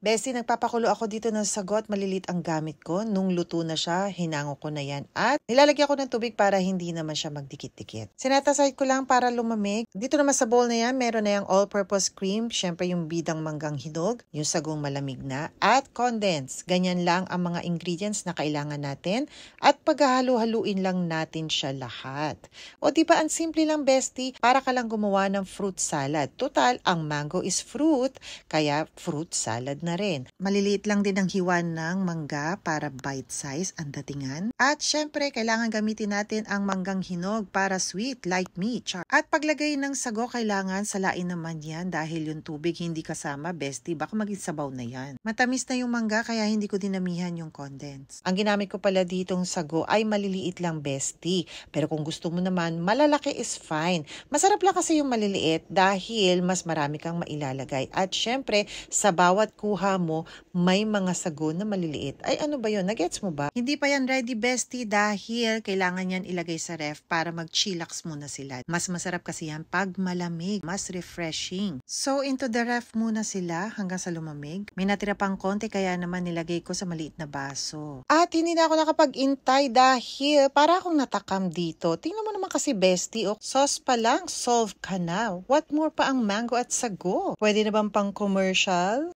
Bestie, nagpapakulo ako dito ng sago at malilit ang gamit ko. Nung luto na siya, hinango ko na yan. At nilalagyan ko ng tubig para hindi naman siya magdikit-dikit. Set aside ko lang para lumamig. Dito naman sa bowl na yan, meron na yung all-purpose cream. Siyempre yung bidang manggang hinog, yung sagong malamig na, at condensed. Ganyan lang ang mga ingredients na kailangan natin. At paghahalo-haluin lang natin siya lahat. O diba, ang simple lang, bestie, para ka lang gumawa ng fruit salad. Total, ang mango is fruit, kaya fruit salad na rin. Maliliit lang din ang hiwa ng mangga para bite size ang datingan. At syempre, kailangan gamitin natin ang manggang hinog para sweet like me. At paglagay ng sago, kailangan salain naman yan dahil yung tubig hindi kasama, bestie, baka maging sabaw na yan. Matamis na yung mangga kaya hindi ko dinamihan yung condensed. Ang ginamit ko pala ditong sago ay maliliit lang, bestie. Pero kung gusto mo naman, malalaki is fine. Masarap lang kasi yung maliliit dahil mas marami kang mailalagay. At syempre, sa bawat kuha mo, may mga sago na maliliit. Ay, ano ba yun? Nagets mo ba? Hindi pa yan ready, bestie, dahil kailangan yan ilagay sa ref para mag-chillax muna sila. Mas masarap kasi yan pag malamig. Mas refreshing. So, into the ref muna sila hanggang sa lumamig. May natira pang konti kaya naman nilagay ko sa maliit na baso. At hindi na ako nakapag-intay dahil para akong natakam dito. Tingnan mo naman kasi, bestie, sauce pa lang, solve ka na. What more pa ang mango at sago? Pwede na bang pang commercial?